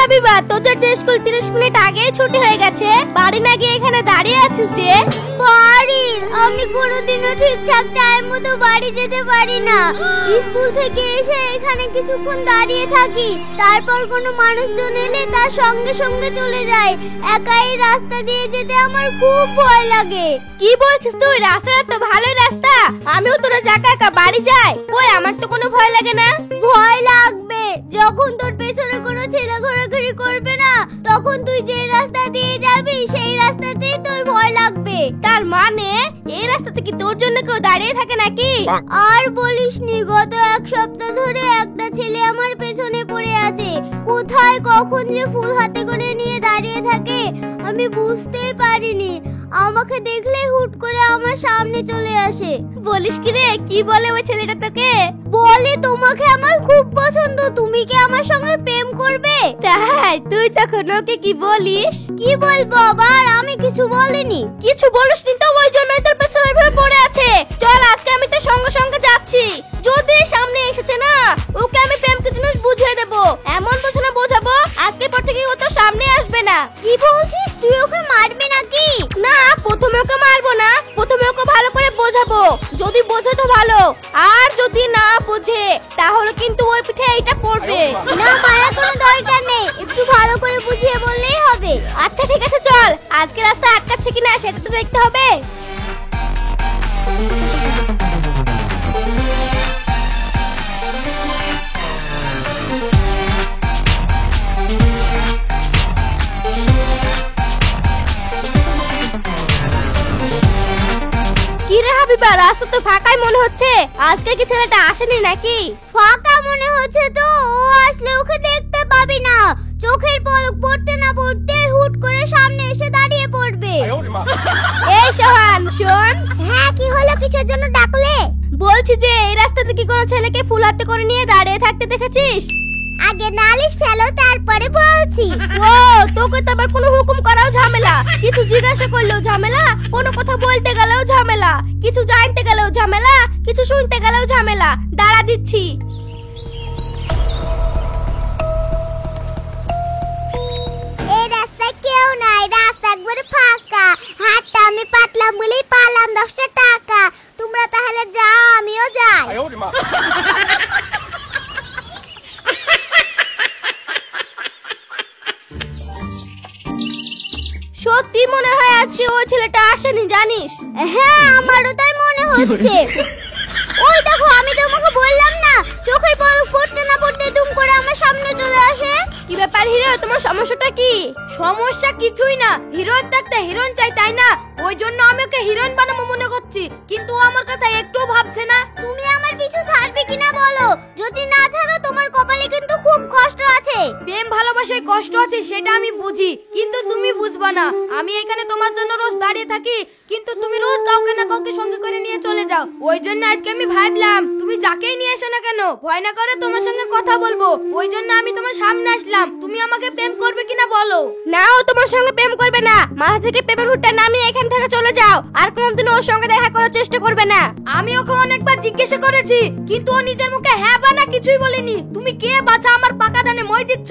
হাবিবা, তোদের তো school 30 minute আগেই ছুটি হয়ে গেছে, বাড়ি না গিয়ে এখানে দাঁড়িয়ে আছিস যে? বাড়ি আমি কোনোদিনও ঠিকঠাক টাইম মতো বাড়ি যেতে পারি না। স্কুল থেকে এসে এখানে কিছুক্ষণ দাঁড়িয়ে থাকি, তারপর কোনো মানুষজন এলে তার সঙ্গে সঙ্গে চলে যায়। একাই রাস্তা দিয়ে যেতে আমার খুব ভয় লাগে। কি বলছিস তুই? রাস্তাটা তো ভালোই রাস্তা, আমিও তোরা একা একা বাড়ি যাই, কই আমার তো কোনো ভয় লাগে না। ভয় লাগবে যখন তোর পেছনে কোনো ছেলে ঘোরাঘুরি করবে না, তখন তুই যে রাস্তা দিয়ে যাবি সেই রাস্তাতেই তোর ভয় লাগবে। তার মানে এই রাস্তাতে কি তোর জন্য কেউ দাঁড়িয়ে থাকে নাকি? আর বলিসনি, গত 1 সপ্তাহ ধরে একটা ছেলে আমার পেছনে পড়ে আছে। কোথায় কখন যে ফুল হাতে করে নিয়ে দাঁড়িয়ে থাকে আমি বুঝতেই পারিনি। আমাকে দেখলে হুট করে আমার সামনে চলে আসে। বলিস কি রে? কি বলে ওই ছেলেটা তোকে? বলে তোমাকে আমার খুব পছন্দ, তুমি কি আমার সঙ্গে প্রেম করবে? তাই তুই তখন ওকে কি বলিস? কি বলবো আবার, আমি কিছু বলিনি। কিছু বলিসনি তো, ওই জন্যই তোর পেছনে ভেবে পড়ে আছে। চল আজকে আমি তোর সঙ্গে সঙ্গে যাচ্ছি, যদি সামনে এসেছে না ওকে আমি প্রেম কি জিনিস বুঝিয়ে দেবো, এমন বোঝানো বোঝাবো আজকের পর থেকে ও তো সামনে আসবে না। কি বলছিস? তুই ওকে মারবি নাকি? না, প্রথমে ওকে মারবো না, প্রথমে ওকে ভালো করে বোঝাবো, যদি বোঝে তো ভালো, আর যদি না বোঝে তাহলে কিন্তু ওর পিঠে এইটা পড়বে। না, মারার কোনো দরকার নেই, একটু ভালো করে বুঝিয়ে বললেই হবে। আচ্ছা ঠিক আছে, চল আজকে রাস্তা আটকাচ্ছে কিনা সেটা তো দেখতে হবে। কি রে হাবিবা, রাস্তা তো ফাঁকাই মনে হচ্ছে, আজকে কি ছেলেটা আসেনি নাকি? ফাঁকা মনে হচ্ছে তো, ও আসলে ওকে দেখতে পাবি না। চোখের পলক পড়তে না পড়তে হুট করে সামনে এসে দাঁড়িয়ে পড়বে। এই সোহান শোন। হ্যাঁ, কি হলো? কিসের জন্য ডাকলে? বলছি যে এই রাস্তাতে কি কোনো ছেলেকে ফুল হাতে করে নিয়ে দাঁড়িয়ে থাকতে দেখেছিস? আগে নালিশ ফেলো, তারপরে বলছি। ও, তোকে তো আবার কোনো হুকুম করাও ঝামেলা, কিছু জিজ্ঞাসা করলেও ঝামেলা, কোনো কথা বলতে গেলেও ঝামেলা, কিছু জানতে গেলেও ঝামেলা, কিছু শুনতে গেলেও ঝামেলা। দাঁড়া দিচ্ছি। এই রাস্তায় কেউ নাই, রাস্তা একবারে ফাঁকা। হাতটা আমি পাতলাম বলেই পালাম 10 টাকা। তোমরা তাহলে যাও, আমিও যাই। সত্যি মনে হয় আজকে ওই ছেলেটা আসেনি, জানিস? হ্যাঁ, আমারও তাই মনে হচ্ছে। ওই দেখো, আমি তোমাকে বললাম না, চোখের পলক পড়তে না পড়তে দুম করে আমার সামনে চলে আসে। কি ব্যাপার হিরো, তোমার সমস্যাটা কি? সমস্যা কিছুই না, হিরোর তো একটা হিরোইন চাই, তাই না? ওই জন্য আমি ওকে হিরোইন বানাবো মনে করছি, কিন্তু ও আমার কথা একটুও ভাবছে না। তুমি আমার পিছু ছাড়বে কিনা বলো, যদি না ছাড়ো তোমার কপালে কিন্তু খুব কষ্ট আছে। প্রেম ভালোবাসায় কষ্ট আছে সেটা আমি বুঝি, কিন্তু তুমি বুঝবা না। আমি এখানে তোমার জন্য রোজ দাঁড়িয়ে থাকি, কিন্তু তুমি রোজ কাউকে না কাউকে সঙ্গে করে নিয়ে চলে যাও। ওই জন্য আজকে আমি ভাবলাম তুমি যাকেই নিয়ে এসো না কেন, ভয় না করে তোমার সঙ্গে কথা বলবো। ওই জন্য আমি তোমার সামনে আসলাম, তুমি আমাকে প্রেম করবে কিনা বলো। না, ও তোমার সঙ্গে প্রেম করবে না, মাথা থেকে প্রেমের ভুট্টা নামিয়ে এখান থেকে চলে যাও, আর কোনোদিন ওর সঙ্গে দেখা করার চেষ্টা করবে না। আমি ওকে অনেকবার জিজ্ঞাসা করেছি, কিন্তু ও নিজের মুখে হ্যাঁ বা না কিছুই বলেনি। তুমি কে বাছা আমার পাকা ধানে মই দিচ্ছ?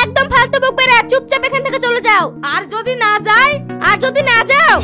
একদম ফালতু বকবে না, চুপচাপ এখান থেকে চলে যাও। আর যদি না যায়? আর যদি না যাও?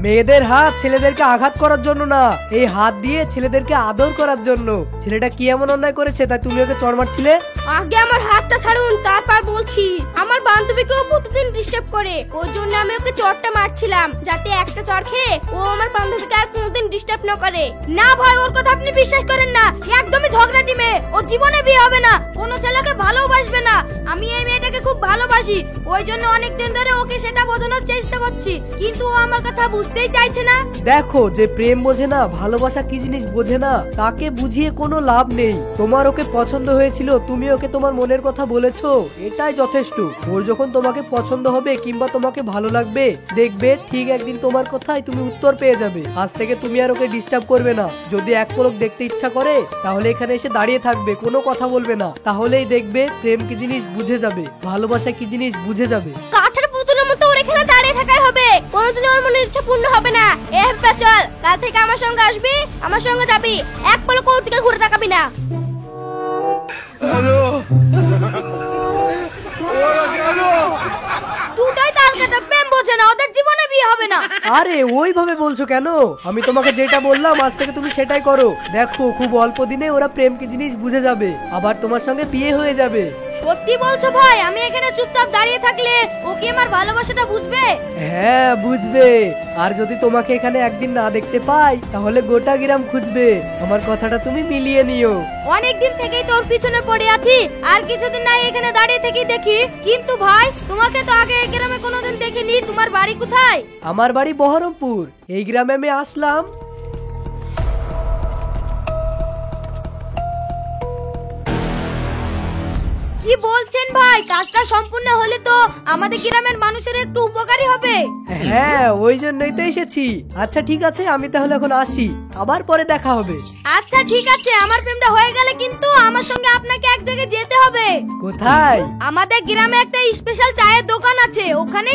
মেয়েদের হাত ছেলেদেরকে আঘাত করার জন্য না, এই হাত দিয়ে ছেলেদেরকে আদর করার জন্য। ছেলেটা কি এমন অন্যায় করেছে তাই তুমি ওকে চড় মারছিলে? আগে আমার হাতটা ছাড়ুন, তারপর বলছি। আমার বান্ধবীকে ও প্রতিদিন ডিস্টার্ব করে, ওই জন্য আমি ওকে চড়টা মারছিলাম, যাতে একটা চড় খেয়ে ও আমার বান্ধবীকে আর কোনোদিন ডিস্টার্ব না করে। না ভাই, ওর কথা আপনি বিশ্বাস করেন না, একদমই ঝগড়াটি মেয়ে, ও জীবনে বিয়ে হবে না, কোনো ছেলেকে ভালোবাসবে না। আমি এই মেয়েটাকে খুব ভালোবাসি, ওই জন্য অনেকদিন ধরে ওকে সেটা বোঝানোর চেষ্টা করছি, কিন্তু ও আমার কথা বুঝতেই চাইছে না। দেখো, যে প্রেম বোঝে না, ভালোবাসা কি জিনিস বোঝে না, তাকে বুঝিয়ে কোনো লাভ নেই। তোমার ওকে পছন্দ হয়েছিল, তুমি ওকে তোমার মনের কথা বলেছো, এটাই যথেষ্ট। ওর যখন তোমাকে পছন্দ হবে কিংবা তোমাকে ভালো লাগবে, দেখবে ঠিক একদিন তোমার কথায় তুমি উত্তর পেয়ে যাবে। আজ থেকে তুমি আর ওকে ডিস্টার্ব করবে না। যদি এক পলক দেখতে ইচ্ছা করে তাহলে এখানে এসে দাঁড়িয়ে থাকবে, কোনো কথা বলবে না, তাহলেই দেখবে প্রেম কি জিনিস বুঝে যাবে, ভালোবাসা কি জিনিস বুঝে যাবে। কাঠের পুতুলের মতো ওর এখানে দাঁড়িয়ে দাঁড়িয়ে থাকাই হবে, কোনোদিন ওর মনের ইচ্ছা পূর্ণ হবে না। এ হ্যাপা চল, কাল থেকে আমার সঙ্গে আসবি, আমার সঙ্গে যাবি, এক পলক ওর দিকে ঘুরে তাকাবি না। দুটাই তাল কাটা, প্রেম বোঝে না, ওদের জীবনে বিয়ে হবে না। আরে ওইভাবে বলছো কেন? আমি তোমাকে যেটা বললাম আজ থেকে তুমি সেটাই করো। দেখো খুব অল্প দিনে ওরা প্রেম কি জিনিস বুঝে যাবে, আবার তোমার সঙ্গে বিয়ে হয়ে যাবে। সত্যি বলছো ভাই? আমি এখানে চুপচাপ দাঁড়িয়ে থাকলে ও কি আমার ভালোবাসাটা বুঝবে? হ্যাঁ বুঝবে। আর যদি তোমাকে এখানে একদিন না দেখতে পাই তাহলে গোটা গ্রাম খুঁজবে। আমার কথাটা তুমি মিলিয়ে নিও। অনেক দিন থেকেই তোর পিছনে পড়ে আছি, আর কিছুদিন নাই এখানে দাঁড়িয়ে থেকেই দেখি। কিন্তু ভাই, তোমাকে তো আগে এই গ্রামে কোনোদিন দেখিনি। তোমার বাড়ি কোথায়? আমার বাড়ি বহরমপুর। এই গ্রামে আমি আসলাম। কি বলছেন ভাই? কাজটা সম্পূর্ণ হলে তো আমাদের গ্রামের মানুষের একটু উপকারী হবে। হ্যাঁ ওই জন্যই তো এসেছি। আচ্ছা ঠিক আছে, আমি তাহলে এখন আসি, আবার পরে দেখা হবে। আচ্ছা ঠিক আছে, আমার প্রেমটা হয়ে গেলে কিন্তু আমার সঙ্গে আপনাকে এক জায়গায় যেতে হবে। কোথায়? আমাদের গ্রামে একটা স্পেশাল চায়ের দোকান আছে, ওখানে।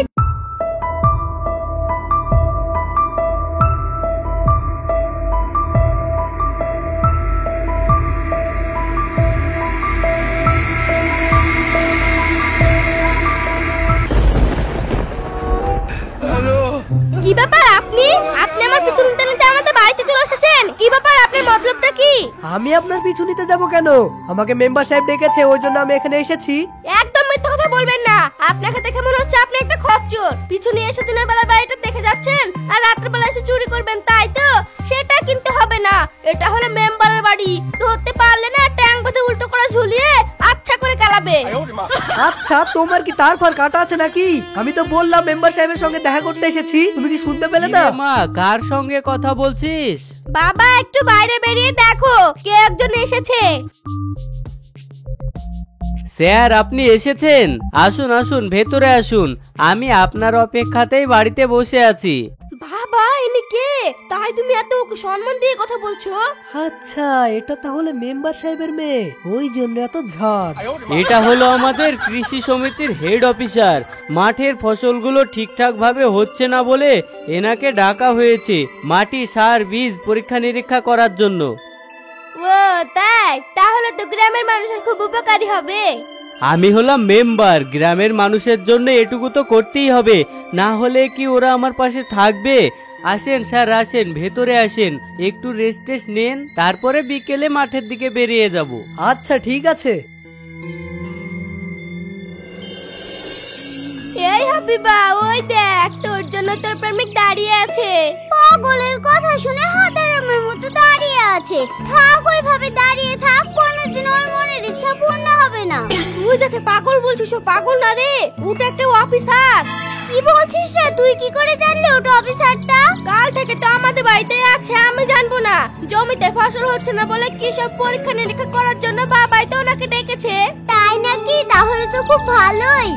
কি ব্যাপার, আপনি আপনি আমার পিছু নিতে নিতে আমাদের বাড়িতে চলে এসেছেন? কি ব্যাপার, আপনার মতলবটা কি? আমি আপনার পিছু নিতে যাব কেন? আমাকে মেম্বার সাহেব ডেকেছে, ওই জন্য আমি এখানে এসেছি। একদম মিথ্যা কথা বলবেন না। আপনাকে দেখে মনে হচ্ছে আপনি একটা খচ্চর। পিছু নিয়ে এসে দিনের বেলা বাড়িটা দেখে যাচ্ছেন, আর রাতের বেলা এসে চুরি করবেন, তাই তো? সেটা কিনতে হবে না, এটা হলো মেম্বারের বাড়ি। ধরতে পারলে না ট্যাং বাজে উল্টো করে ঝুলিয়ে আচ্ছা করে কালাবে। আচ্ছা তোমার কি তারপর কাটা আছে নাকি? আমি তো বললাম মেম্বার সাহেবের সঙ্গে দেখা করতে এসেছি, তুমি কি শুনতে পেলে না? মা, কার সঙ্গে কথা বলছিস? বাবা একটু বাইরে বেরিয়ে দেখো, কে একজন এসেছে। স্যার, আপনি এসেছেন? আসুন আসুন, ভেতরে আসুন। আমি আপনার অপেক্ষাতেই বাড়িতে বসে আছি। বাবা ইনি কে? তাই তুমি এত ওকে সম্মান দিয়ে কথা বলছো? আচ্ছা এটা তাহলে মেম্বার সাহেবের মেয়ে, ওই জন্য এত ঝাঁজ। এটা হলো আমাদের কৃষি সমিতির হেড অফিসার। মাঠের ফসলগুলো ঠিকঠাক ভাবে হচ্ছে না বলে এনাকে ডাকা হয়েছে মাটি, সার, বীজ পরীক্ষা নিরীক্ষা করার জন্য। ও তাই? তাহলে তো গ্রামের মানুষের খুব উপকারী হবে। আমি হলাম মেম্বার, গ্রামের মানুষের জন্য এটুকু তো করতেই হবে, না হলে কি ওরা আমার পাশে থাকবে? আসেন স্যার, আসেন, ভেতরে আসেন, একটু রেস্ট নেন, তারপরে বিকেলে মাঠের দিকে বেরিয়ে যাব। আচ্ছা ঠিক আছে। এই হাবিবা, ওই দেখ তোর জন্য তোর প্রেমিক দাঁড়িয়ে আছে। পাগলের কথা শুনে হাতের মতো দাঁড়িয়ে আছে। থাক ওইভাবে দাঁড়িয়ে থাক, কোনোদিন ওর মনের ইচ্ছা পূর্ণ হবে না। তুই যাকে পাগল বলছিস ও পাগল না রে, ওটা একটা অফিসার। কি বলছিস রে? তুই কি করে জানলি ওটা অফিসারটা? কাল থেকে তো আমাদের বাড়িতে আছে, আমি জানবো না? জমিতে ফসল হচ্ছে না বলে কি সব পরীক্ষা নিরীক্ষা করার জন্য বাবাই তো ওনাকে ডেকেছে। তাই নাকি? তাহলে তো খুব ভালোই।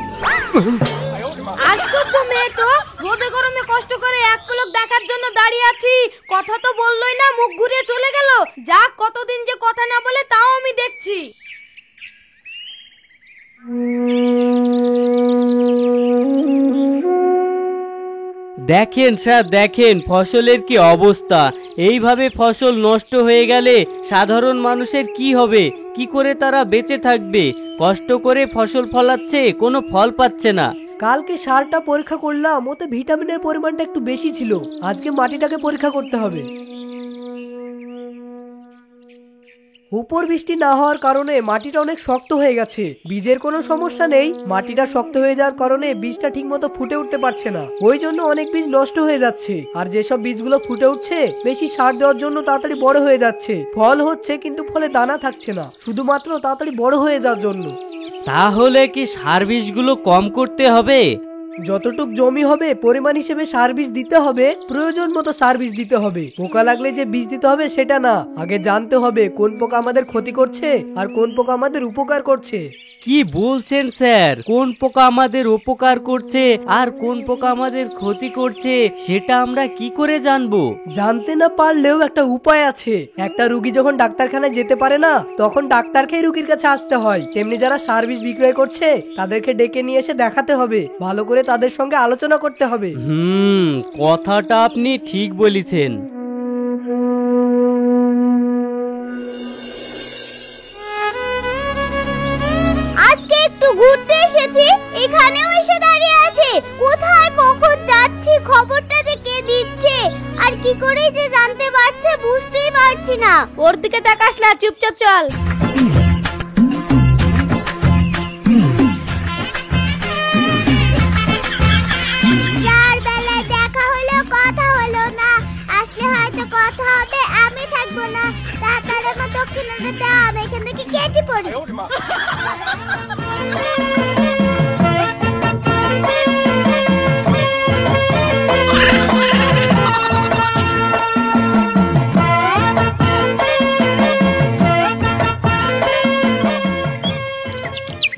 আশ্চর্য মেয়ে তো, রোদে গরমে কষ্ট করে এক পলক দেখার জন্য দাঁড়িয়ে আছি, কথা তো বললোই না, মুখ ঘুরিয়ে চলে গেল। যাক, কতদিন যে কথা না বলে তাও আমি দেখছি। দেখেন স্যার, দেখেন ফসলের কি অবস্থা। এইভাবে ফসল নষ্ট হয়ে গেলে সাধারণ মানুষের কি হবে? কি করে তারা বেঁচে থাকবে? কষ্ট করে ফসল ফলাচ্ছে, কোনো ফল পাচ্ছে না। কালকে সারটা পরীক্ষা করলাম, ওতে ভিটামিনের পরিমাণটা একটু বেশি ছিল। আজকে মাটিটাকে পরীক্ষা করতে হবে। উপর বৃষ্টি না হওয়ার কারণে মাটিটা অনেক শক্ত হয়ে গেছে। বীজের কোনো সমস্যা নেই, মাটিটা শক্ত হয়ে যাওয়ার কারণে বীজটা ঠিক মতো ফুটে উঠতে পারছে না, ওই জন্য অনেক বীজ নষ্ট হয়ে যাচ্ছে। আর যেসব বীজগুলো ফুটে উঠছে বেশি সার দেওয়ার জন্য তাড়াতাড়ি বড় হয়ে যাচ্ছে, ফল হচ্ছে কিন্তু ফলে দানা থাকছে না, শুধুমাত্র তাড়াতাড়ি বড় হয়ে যাওয়ার জন্য। তাহলে কি সার বীজগুলো কম করতে হবে? যতটুক জমি হবে পরিমাণ হিসেবে সার বীজ দিতে হবে, প্রয়োজন মতো সার বীজ দিতে হবে। পোকা লাগলে যে বীজ দিতে হবে সেটা না, আগে জানতে হবে কোন পোকা আমাদের ক্ষতি করছে আর কোন পোকা আমাদের উপকার করছে। কি বলছেন স্যার? কোন পোকা আমাদের উপকার করছে আর কোন পোকা আমাদের ক্ষতি করছে সেটা আমরা কি করে জানবো? জানতে না পারলেও একটা উপায় আছে। একটা রুগী যখন ডাক্তারখানায় যেতে পারে না, তখন ডাক্তারকেই রুগীর কাছে আসতে হয়। তেমনি যারা সার বীজ বিক্রয় করছে তাদেরকে ডেকে নিয়ে এসে দেখাতে হবে, ভালো করে তাদের সঙ্গে আলোচনা করতে হবে। কথাটা আপনি ঠিক বলেছেন। আজকে একটু ঘুরতে এসেছি, এখানেও এসে দাঁড়িয়ে আছে। কোথায় কখন যাচ্ছি খবরটা যে কে দিচ্ছে আর কি করে যে জানতে পারছে বুঝতেই পারছি না। ওর দিকে তাকাস না, চুপচাপ চল। যার বেলায় দেখা হলো কথা হলো না, আসলে হয়তো কথা হবে, আমি থাকবো না। তাড়াতাড়ি আমার দক্ষিণাটা দাও, আমি এখান থেকে কেটে পড়ি।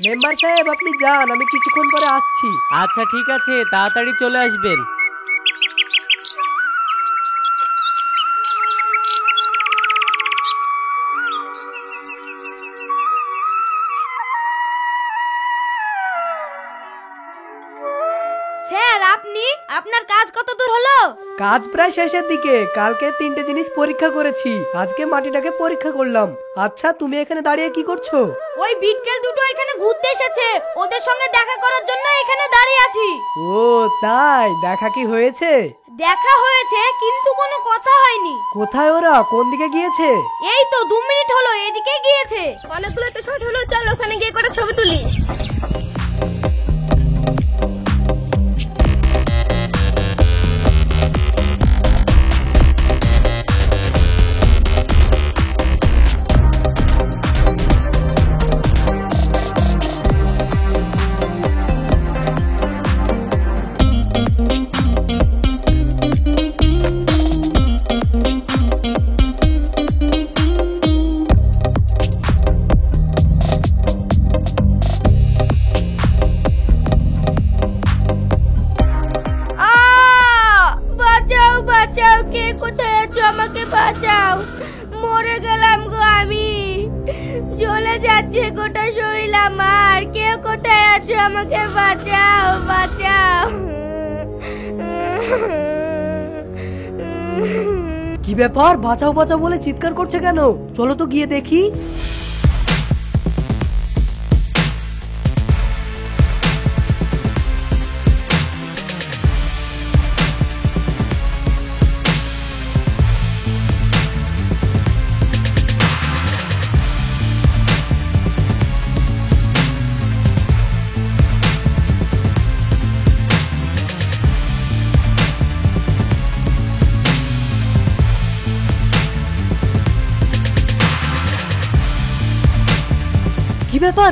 মেম্বার সাহেব আপনি যান, আমি কিছুক্ষণ পরে আসছি। আচ্ছা ঠিক আছে, তাড়াতাড়ি চলে আসবেন। স্যার আপনি, আপনার কাজ কত দূর হলো? কাজ প্রায় শেষের দিকে। কালকে 3টে জিনিস পরীক্ষা করেছি, আজকে মাটিটাকে পরীক্ষা করলাম। আচ্ছা তুমি এখানে দাঁড়িয়ে কি করছো? ওই বিটকেল দুটো এখানে ঘুরতে এসেছে, ওদের সঙ্গে দেখা করার জন্য এখানে দাঁড়িয়ে আছি। ও তাই, দেখা কি হয়েছে? দেখা হয়েছে কিন্তু কোনো কথা হয়নি। কোথায় ওরা, কোন দিকে গিয়েছে? এই তো 2 মিনিট হলো এদিকে গিয়েছে। অনেকগুলো তো শট হলো, চল ওখানে গিয়ে করে ছবি তুলি। বাঁচাও, কে কোথায় আছো, আমাকে বাঁচাও। মরে গেলাম গো আমি, জ্বলে যাচ্ছে গোটা শরীর আমার। কে কোথায় আছো, আমাকে বাঁচাও, বাঁচাও। কি ব্যাপার, বাঁচাও বাঁচাও বলে চিৎকার করছে কেন? চলো তো গিয়ে দেখি।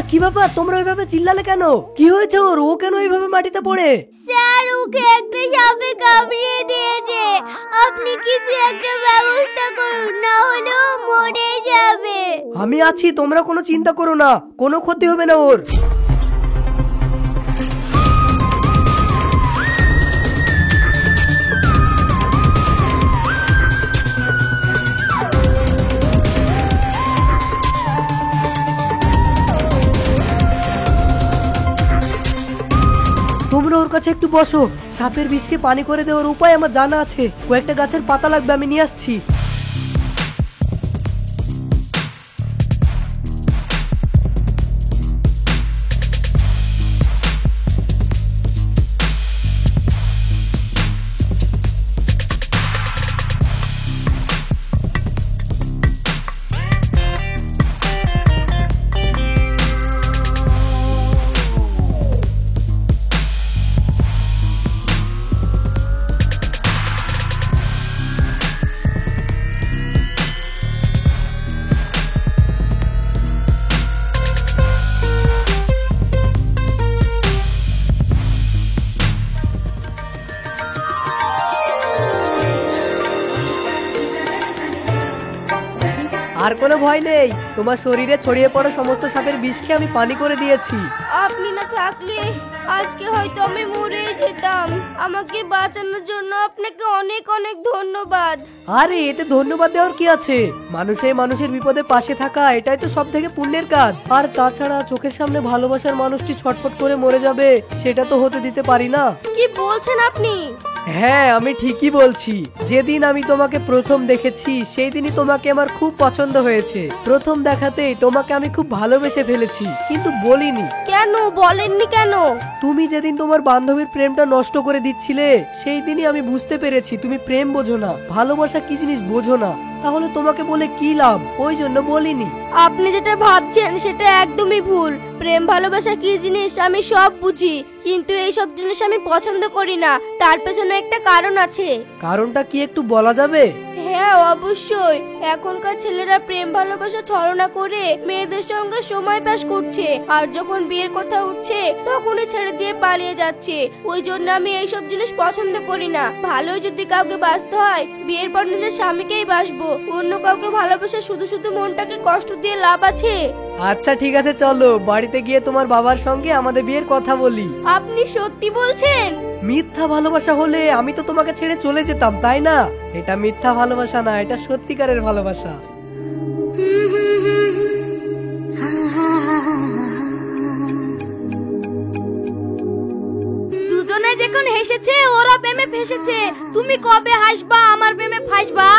কি ব্যাপার তোমরা ওইভাবে চিল্লালে কেন? কি হয়েছে ওর? ও কেন এইভাবে মাটিতে পড়ে? স্যার ওকে একটা সাপে কামড়িয়ে দিয়েছে, আপনি কিছু একটা ব্যবস্থা করুন, না হলে ও মরে যাবে। আমি আছি, তোমরা কোনো চিন্তা করো না, কোনো ক্ষতি হবে না ওর। তোমরা ওর কাছে একটু বসো, সাপের বিষকে পানি করে দেওয়ার উপায় আমার জানা আছে। কয়েকটা গাছের পাতা লাগবে, আমি নিয়ে আসছি। আর কোনো ভয় নেই, তোমার শরীরে ছড়িয়ে পড়া সমস্ত সাপের বিষকে আমি পানি করে দিয়েছি। আপনি না থাকলে আজকে হয়তো আমি মরে যেতাম। আমাকে বাঁচানোর জন্য আপনাকে অনেক অনেক ধন্যবাদ। আরে এতে ধন্যবাদ দেওয়ার কি আছে? মানুষের বিপদে পাশে থাকা এটাই তো সব থেকে পুণ্যের কাজ। আর তাছাড়া চোখের সামনে ভালোবাসার মানুষটি ছটফট করে মরে যাবে, সেটা তো হতে দিতে পারি না। কি বলছেন আপনি? হ্যাঁ, আমি ঠিকই বলছি। যেদিন আমি তোমাকে প্রথম দেখেছি সেই দিনই তোমাকে আমার খুব পছন্দ হয়েছে। প্রথম দেখাতেই তোমাকে আমি খুব ভালোবেসে ফেলেছি, কিন্তু বলিনি। কেন বলেননি কেন? তুমি যেদিন তোমার বান্ধবীর প্রেমটা নষ্ট করে দিচ্ছিলে সেই দিনই আমি বুঝতে পেরেছি তুমি প্রেম বোঝো না, ভালোবাসা কি জিনিস বোঝো না। তাহলে তোমাকে বলে কি লাভ, ওই জন্য বলিনি। আপনি যেটা ভাবছেন সেটা একদমই ভুল। প্রেম ভালোবাসা কি জিনিস আমি সব বুঝি, কিন্তু এই সব জিনিস আমি পছন্দ করি না। তার পেছনে একটা কারণ আছে। কারণটা কি একটু বলা যাবে? হ্যাঁ অবশ্যই। এখনকার ছেলেরা প্রেম ভালোবাসা ছলনা করে মেয়েদের সঙ্গে সময় পাস করছে, আর যখন বিয়ের কথা উঠছে তখনই ছেড়ে দিয়ে পালিয়ে যাচ্ছে। ওই জন্য আমি এইসব জিনিস পছন্দ করি না। ভালোই যদি কাউকে বাঁচতে হয় বিয়ের পর নিজের স্বামীকেই বাসবো। অন্য কাউকে ভালোবাসা শুধু শুধু মনটাকে কষ্ট দিয়ে লাভ আছে? আচ্ছা ঠিক আছে, চলো বাড়িতে গিয়ে তোমার বাবার সঙ্গে আমাদের বিয়ের কথা বলি। আপনি সত্যি বলছেন? মিথ্যা ভালোবাসা হলে আমি তো তোমাকে ছেড়ে চলে যেতাম, তাই না? এটা মিথ্যা ভালোবাসা না, এটা সত্যিকারের ভালোবাসা। দুজনে যখন হেসেছে ওরা প্রেমে ফেসেছে, তুমি কবে হাসবা আমার প্রেমে ফাঁসবা?